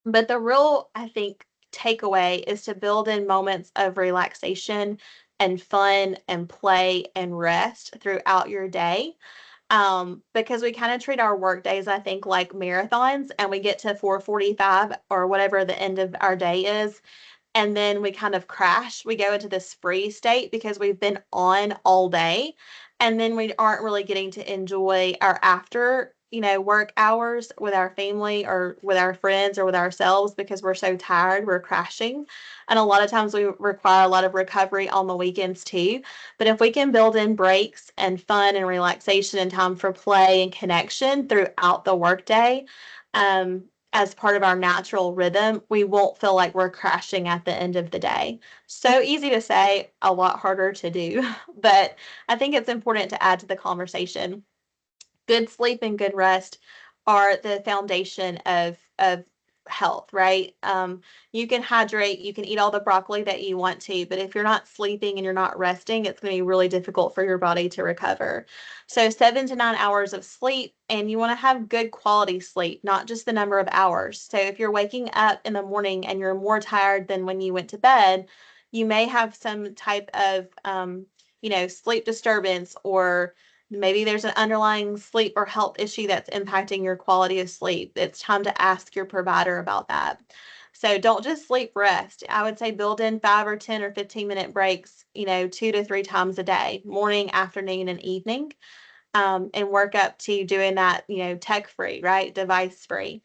S1: But the real, I think, takeaway is to build in moments of relaxation and fun and play and rest throughout your day. Because we kind of treat our work days, I think, like marathons, and we get to 4:45 or whatever the end of our day is, and then we kind of crash. We go into this freeze state because we've been on all day, and then we aren't really getting to enjoy our after, work hours with our family or with our friends or with ourselves because we're so tired, we're crashing. And a lot of times we require a lot of recovery on the weekends too. But if we can build in breaks and fun and relaxation and time for play and connection throughout the workday, um, as part of our natural rhythm, we won't feel like we're crashing at the end of the day. So easy to say, a lot harder to do, but I think it's important to add to the conversation. Good sleep and good rest are the foundation of health, right? You can hydrate, you can eat all the broccoli that you want to, but if you're not sleeping and you're not resting, it's going to be really difficult for your body to recover. So 7 to 9 hours of sleep, and you want to have good quality sleep, not just the number of hours. So if you're waking up in the morning and you're more tired than when you went to bed, you may have some type of sleep disturbance, or maybe there's an underlying sleep or health issue that's impacting your quality of sleep. It's time to ask your provider about that. So don't just sleep, rest. I would say build in 5 or 10 or 15-minute breaks, 2 to 3 times a day, morning, afternoon, and evening, and work up to doing that, tech free, right? Device free.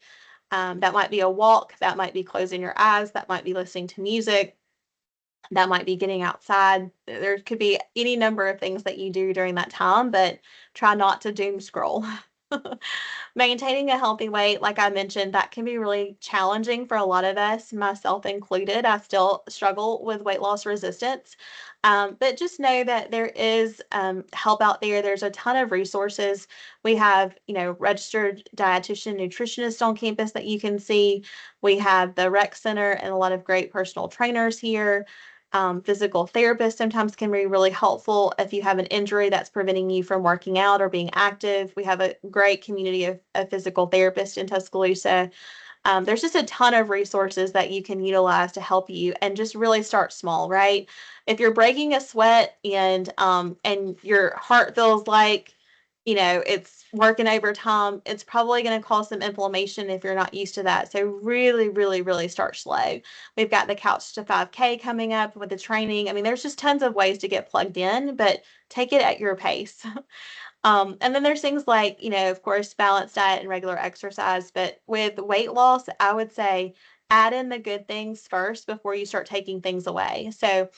S1: That might be a walk, that might be closing your eyes, that might be listening to music, that might be getting outside. There could be any number of things that you do during that time, but try not to doom scroll. Maintaining a healthy weight, like I mentioned, that can be really challenging for a lot of us, myself included. I still struggle with weight loss resistance. But just know that there is help out there. There's a ton of resources. We have, registered dietitian, nutritionist on campus that you can see. We have the rec center and a lot of great personal trainers here. Physical therapists sometimes can be really helpful if you have an injury that's preventing you from working out or being active. We have a great community of physical therapists in Tuscaloosa. There's just a ton of resources that you can utilize to help you, and just really start small, right? If you're breaking a sweat and your heart feels like, it's working overtime, it's probably going to cause some inflammation if you're not used to that. So really, really, really start slow. We've got the Couch to 5K coming up with the training. I mean, there's just tons of ways to get plugged in, but take it at your pace. And then there's things like, of course, balanced diet and regular exercise. But with weight loss, I would say add in the good things first before you start taking things away. So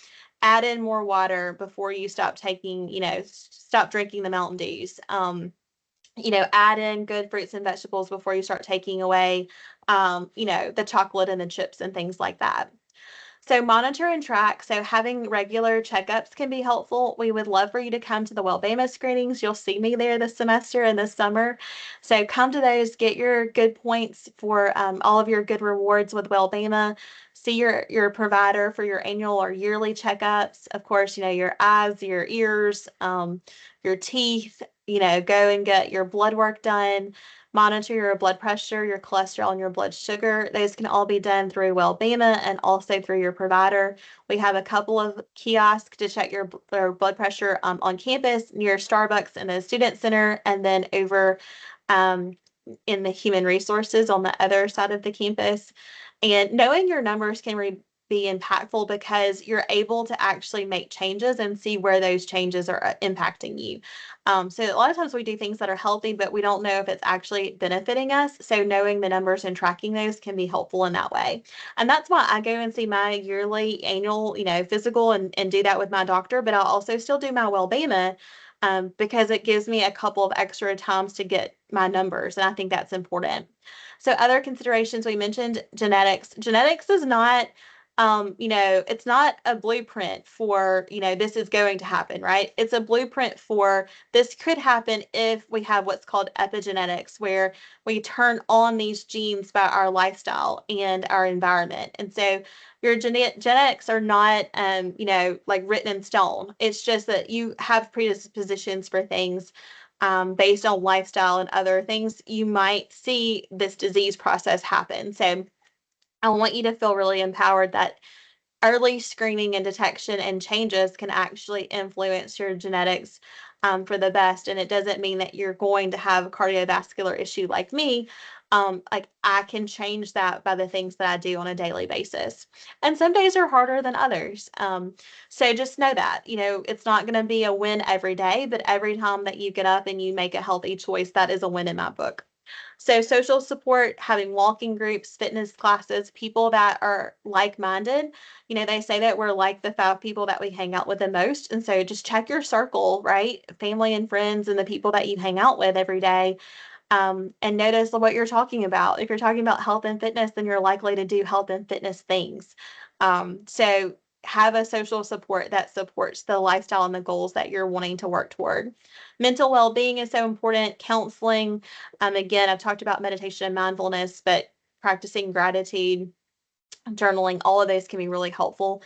S1: add in more water before you stop taking, stop drinking the Mountain Dews. Add in good fruits and vegetables before you start taking away, the chocolate and the chips and things like that. So monitor and track. So having regular checkups can be helpful. We would love for you to come to the Wellbama screenings. You'll see me there this semester and this summer. So come to those, get your good points for all of your good rewards with Wellbama. See your provider for your annual or yearly checkups. Of course, your eyes, your ears, your teeth. Go and get your blood work done. Monitor your blood pressure, your cholesterol, and your blood sugar. Those can all be done through Wellbama and also through your provider. We have a couple of kiosks to check your blood pressure on campus, near Starbucks in the Student Center, and then over um, in the Human Resources on the other side of the campus. And knowing your numbers can be impactful because you're able to actually make changes and see where those changes are impacting you. So a lot of times we do things that are healthy, but we don't know if it's actually benefiting us. So knowing the numbers and tracking those can be helpful in that way. And that's why I go and see my yearly annual, physical and do that with my doctor, but I'll also still do my wellbeing because it gives me a couple of extra times to get my numbers. And I think that's important. So other considerations, we mentioned genetics. Genetics is not, it's not a blueprint for, this is going to happen, right? It's a blueprint for this could happen if we have what's called epigenetics, where we turn on these genes by our lifestyle and our environment. And so your genetics are not, like written in stone. It's just that you have predispositions for things based on lifestyle and other things. You might see this disease process happen. So I want you to feel really empowered that early screening and detection and changes can actually influence your genetics for the best. And it doesn't mean that you're going to have a cardiovascular issue like me. Like I can change that by the things that I do on a daily basis. And some days are harder than others. So just know that, it's not going to be a win every day, but every time that you get up and you make a healthy choice, that is a win in my book. So social support, having walking groups, fitness classes, people that are like-minded. They say that we're like the 5 people that we hang out with the most. And so just check your circle, right? Family and friends and the people that you hang out with every day. And notice what you're talking about. If you're talking about health and fitness, then you're likely to do health and fitness things. So have a social support that supports the lifestyle and the goals that you're wanting to work toward. Mental well-being is so important. Counseling. Again, I've talked about meditation and mindfulness, but practicing gratitude, journaling, all of those can be really helpful.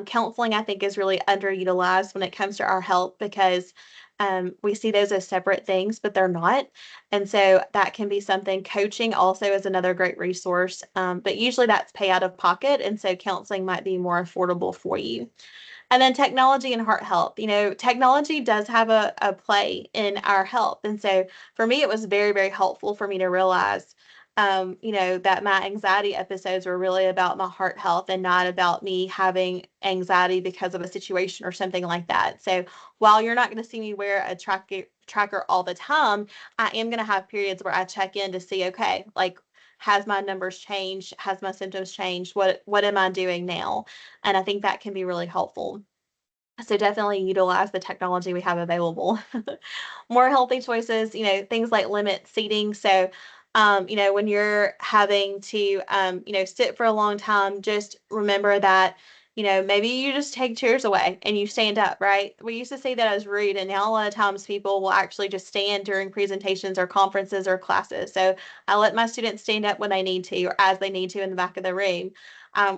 S1: Counseling, I think, is really underutilized when it comes to our health because we see those as separate things, but they're not. And so that can be something. Coaching also is another great resource, but usually that's pay out of pocket. And so counseling might be more affordable for you. And then technology and heart health. Technology does have a play in our health. And so for me, it was very, very helpful for me to realize, that my anxiety episodes were really about my heart health and not about me having anxiety because of a situation or something like that. So while you're not going to see me wear a tracker all the time, I am going to have periods where I check in to see, okay, like, has my numbers changed? Has my symptoms changed? What am I doing now? And I think that can be really helpful. So definitely utilize the technology we have available. More healthy choices, things like limit seating. So, when you're having to, sit for a long time, just remember that, maybe you just take chairs away and you stand up, right? We used to say that as rude, and now a lot of times people will actually just stand during presentations or conferences or classes. So I let my students stand up when they need to or as they need to in the back of the room.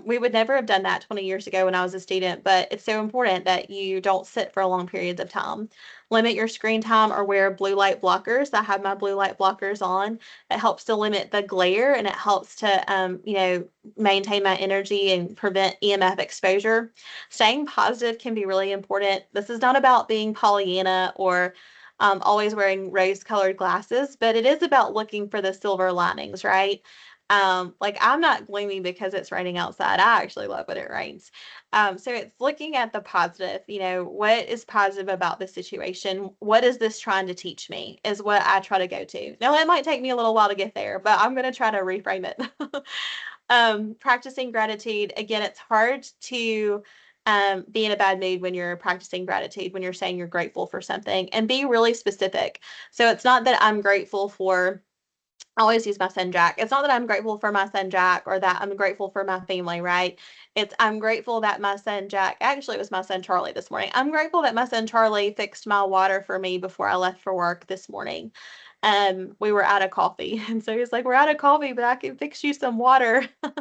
S1: We would never have done that 20 years ago when I was a student, but it's so important that you don't sit for long periods of time. Limit your screen time or wear blue light blockers. I have my blue light blockers on. It helps to limit the glare and it helps to, maintain my energy and prevent EMF exposure. Staying positive can be really important. This is not about being Pollyanna or always wearing rose colored glasses, but it is about looking for the silver linings, right? Like I'm not gloomy because it's raining outside. I actually love when it rains. So it's looking at the positive, what is positive about this situation? What is this trying to teach me is what I try to go to. Now it might take me a little while to get there, but I'm going to try to reframe it. Practicing gratitude. Again, it's hard to be in a bad mood when you're practicing gratitude, when you're saying you're grateful for something and be really specific. So it's not that I'm grateful for I always use my son Jack. It's not that I'm grateful for my son Jack or that I'm grateful for my family, right? It's I'm grateful that my son Jack, actually it was my son Charlie this morning. I'm grateful that my son Charlie fixed my water for me before I left for work this morning. We were out of coffee. And so he's like, we're out of coffee, but I can fix you some water. I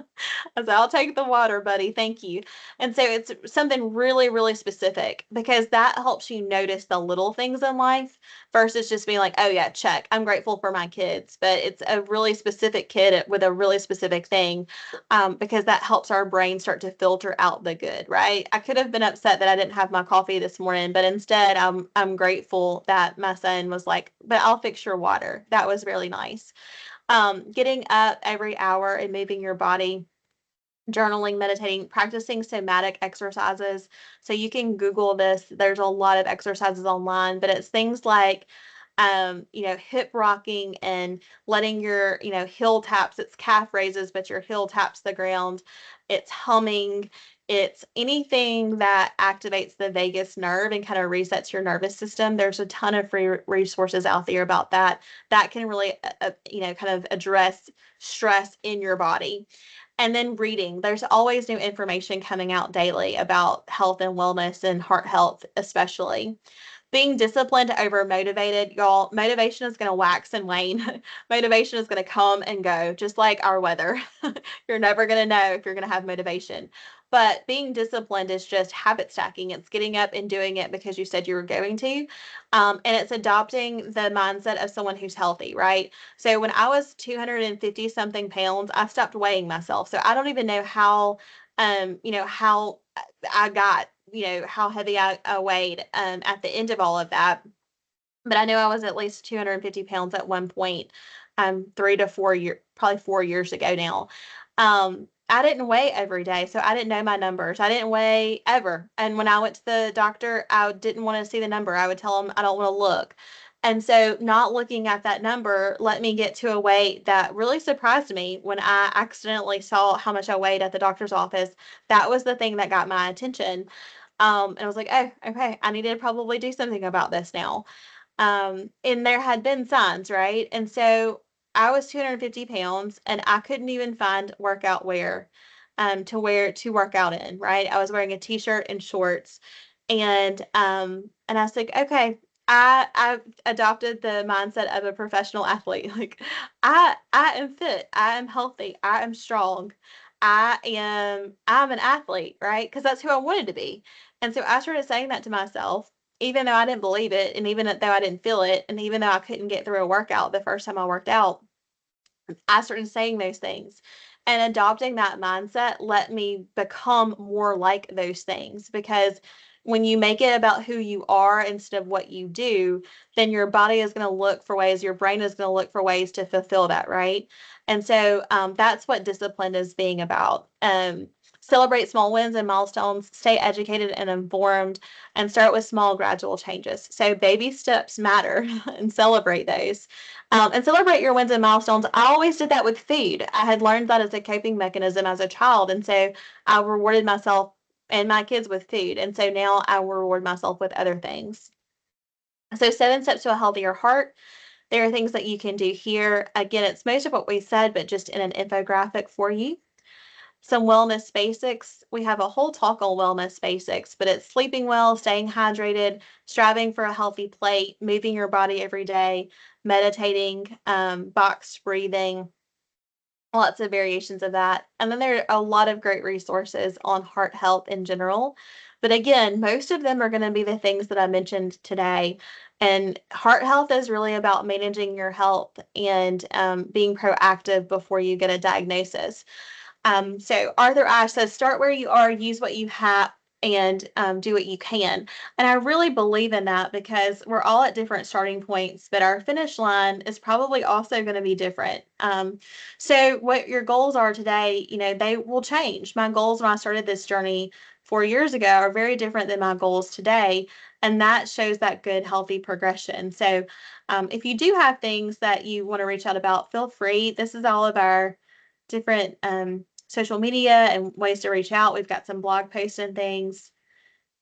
S1: said, I'll take the water, buddy. Thank you. And so it's something really, really specific because that helps you notice the little things in life versus just being like, oh, yeah, check. I'm grateful for my kids. But it's a really specific kid with a really specific thing because that helps our brain start to filter out the good, right? I could have been upset that I didn't have my coffee this morning, but instead I'm grateful that my son was like, but I'll fix your water. That was really nice. Getting up every hour and moving your body journaling, meditating, practicing somatic exercises. So you can Google this. There's a lot of exercises online, but it's things like hip rocking and letting your, heel taps, it's calf raises, but your heel taps the ground. It's humming. It's anything that activates the vagus nerve and kind of resets your nervous system. There's a ton of free resources out there about that that can really, kind of address stress in your body. And then reading. There's always new information coming out daily about health and wellness and heart health, especially. Being disciplined over motivated, y'all, motivation is going to wax and wane. Motivation is going to come and go, just like our weather. You're never going to know if you're going to have motivation. But being disciplined is just habit stacking. It's getting up and doing it because you said you were going to. And it's adopting the mindset of someone who's healthy, right? So when I was 250 something pounds, I stopped weighing myself. So I don't even know how I got, how heavy I weighed at the end of all of that. But I knew I was at least 250 pounds at one point, 3 to 4 years, probably 4 years ago now. I didn't weigh every day, so I didn't know my numbers. I didn't weigh ever. And when I went to the doctor, I didn't want to see the number. I would tell them I don't want to look. And so not looking at that number let me get to a weight that really surprised me when I accidentally saw how much I weighed at the doctor's office. That was the thing that got my attention. And I was like, oh, okay, I need to probably do something about this now. And there had been signs, right? And so I was 250 pounds and I couldn't even find workout wear to work out in, right? I was wearing a t-shirt and shorts. And I was like, okay, I adopted the mindset of a professional athlete. Like I am fit, I am healthy, I am strong. I'm an athlete, right? Because that's who I wanted to be. And so I started saying that to myself even though I didn't believe it, and even though I didn't feel it, and even though I couldn't get through a workout the first time I worked out, I started saying those things. And adopting that mindset let me become more like those things because when you make it about who you are instead of what you do, then your body is going to look for ways, your brain is going to look for ways to fulfill that, right? And so that's what discipline is being about. Celebrate small wins and milestones, stay educated and informed, and start with small, gradual changes. So baby steps matter and celebrate those. And celebrate your wins and milestones. I always did that with food. I had learned that as a coping mechanism as a child. And so I rewarded myself and my kids with food. And so now I reward myself with other things. So, 7 steps to a healthier heart. There are things that you can do here. Again, it's most of what we said, but just in an infographic for you. Some wellness basics. We have a whole talk on wellness basics, but it's sleeping well, staying hydrated, striving for a healthy plate, moving your body every day, meditating, box breathing, lots of variations of that. And then there are a lot of great resources on heart health in general. But again, most of them are going to be the things that I mentioned today. And heart health is really about managing your health and being proactive before you get a diagnosis. So Arthur Ashe says, start where you are, use what you have, and do what you can. And I really believe in that because we're all at different starting points, but our finish line is probably also going to be different. So what your goals are today, they will change. My goals when I started this journey 4 years ago are very different than my goals today. And that shows that good, healthy progression. So if you do have things that you want to reach out about, feel free. This is all of our different social media and ways to reach out. We've got some blog posts and things,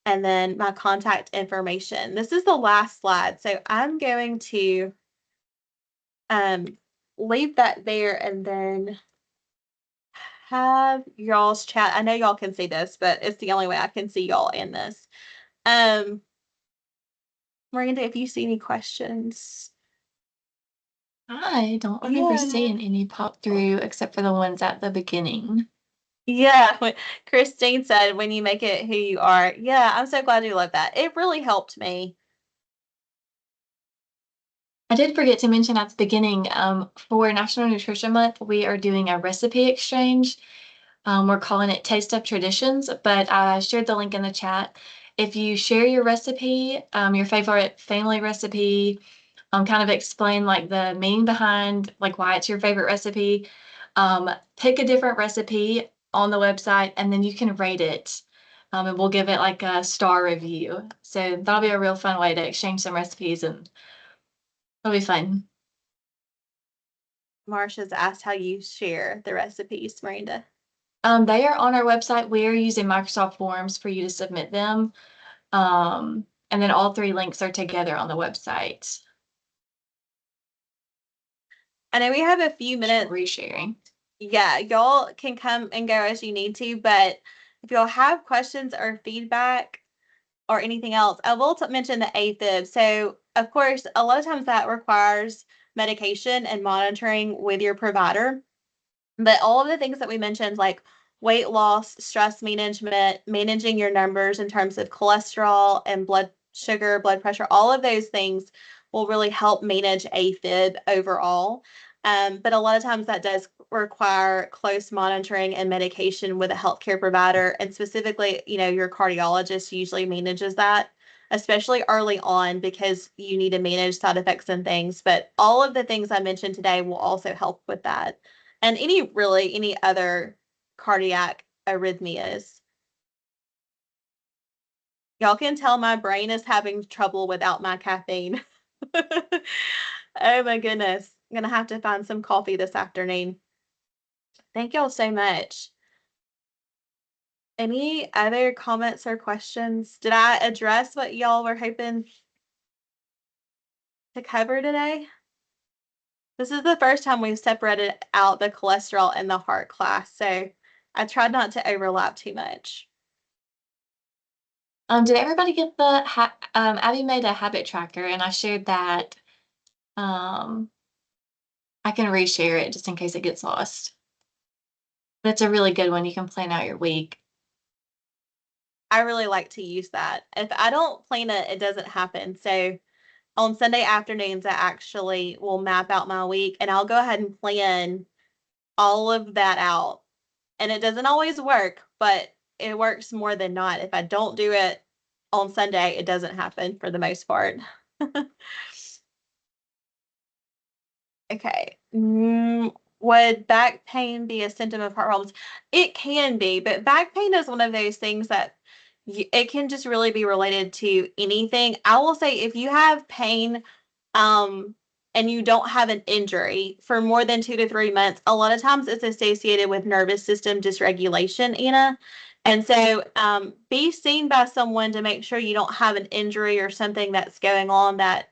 S1: and then my contact information. This is the last slide. So I'm going to um, leave that there and then have y'all's chat. I know y'all can see this, but it's the only way I can see y'all in this. Um, Miranda, if you see any questions.
S2: I don't remember seeing any pop through except for the ones at the beginning.
S1: Yeah, Christine said, when you make it who you are. Yeah, I'm so glad you love that. It really helped me.
S2: I did forget to mention at the beginning, for National Nutrition Month, we are doing a recipe exchange. We're calling it Taste of Traditions, but I shared the link in the chat. If you share your recipe, your favorite family recipe, kind of explain like the meaning behind like why it's your favorite recipe, pick a different recipe. on the website, and then you can rate it. And we'll give it like a star review. So that'll be a real fun way to exchange some recipes, and it'll be fun.
S1: Marsha's asked how you share the recipes, Miranda.
S2: They are on our website. We are using Microsoft Forms for you to submit them. And then all three links are together on the website.
S1: I know we have a few minutes.
S2: Resharing.
S1: Yeah, y'all can come and go as you need to, but if y'all have questions or feedback or anything else, I will mention the AFib. So, of course, a lot of times that requires medication and monitoring with your provider. But all of the things that we mentioned, like weight loss, stress management, managing your numbers in terms of cholesterol and blood sugar, blood pressure, all of those things will really help manage AFib overall. But a lot of times that does require close monitoring and medication with a healthcare provider. And specifically, your cardiologist usually manages that, especially early on, because you need to manage side effects and things. But all of the things I mentioned today will also help with that and any other cardiac arrhythmias. Y'all can tell my brain is having trouble without my caffeine. Oh my goodness. I'm going to have to find some coffee this afternoon. Thank y'all so much. Any other comments or questions? Did I address what y'all were hoping to cover today? This is the first time we've separated out the cholesterol and the heart class, so I tried not to overlap too much.
S2: Did everybody get the Abby made a habit tracker, and I shared that. I can reshare it just in case it gets lost. But it's a really good one. You can plan out your week.
S1: I really like to use that. If I don't plan it, it doesn't happen. So on Sunday afternoons, I actually will map out my week and I'll go ahead and plan all of that out. And it doesn't always work, but it works more than not. If I don't do it on Sunday, it doesn't happen for the most part. Okay. Would back pain be a symptom of heart problems? It can be, but back pain is one of those things that it can just really be related to anything. I will say if you have pain um, and you don't have an injury for more than 2 to 3 months, a lot of times it's associated with nervous system dysregulation, Anna. And so be seen by someone to make sure you don't have an injury or something that's going on that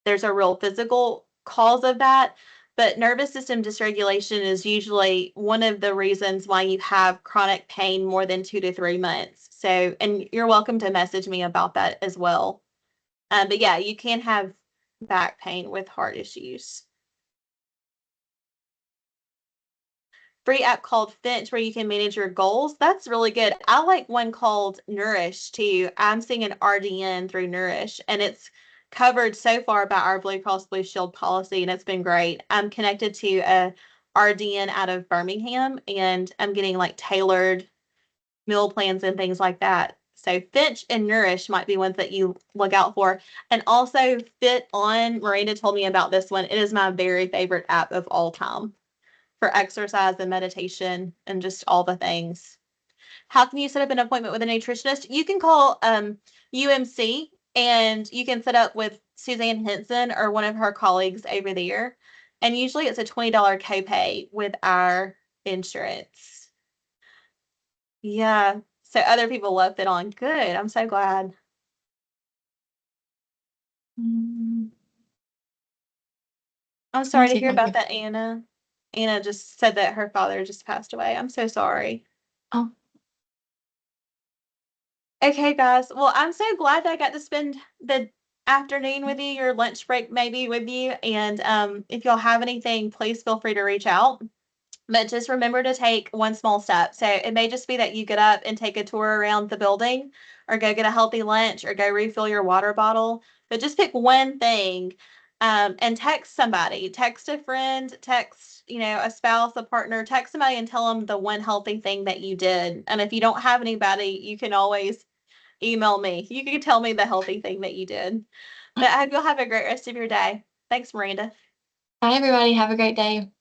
S1: there's a real physical cause of that. But nervous system dysregulation is usually one of the reasons why you have chronic pain more than 2 to 3 months. So, and you're welcome to message me about that as well. But yeah, you can have back pain with heart issues. Free app called Finch where you can manage your goals. That's really good. I like one called Nourish too. I'm seeing an RDN through Nourish, and it's covered so far by our Blue Cross Blue Shield policy, and it's been great. I'm connected to a RDN out of Birmingham, and I'm getting like tailored meal plans and things like that. So Finch and Nourish might be ones that you look out for. And also Fit On, Miranda told me about this one. It is my very favorite app of all time for exercise and meditation and just all the things. How can you set up an appointment with a nutritionist? You can call UMC and you can set up with Suzanne Henson or one of her colleagues over there. And usually it's a $20 copay with our insurance. Yeah. So other people love Fit On. Good. I'm so glad. I'm
S2: Let me
S1: sorry to
S2: see if
S1: hear
S2: I
S1: about
S2: can.
S1: that, Anna. Anna just said that her father just passed away. I'm so sorry.
S2: Oh,
S1: Okay, guys. Well, I'm so glad that I got to spend the afternoon with you, your lunch break maybe with you. And if y'all have anything, please feel free to reach out. But just remember to take one small step. So it may just be that you get up and take a tour around the building or go get a healthy lunch or go refill your water bottle. But just pick one thing and text somebody, text a friend, text, a spouse, a partner, text somebody and tell them the one healthy thing that you did. And if you don't have anybody, you can always email me. You can tell me the healthy thing that you did. But I hope you'll have a great rest of your day. Thanks, Miranda.
S2: bye, everybody. Have a great day.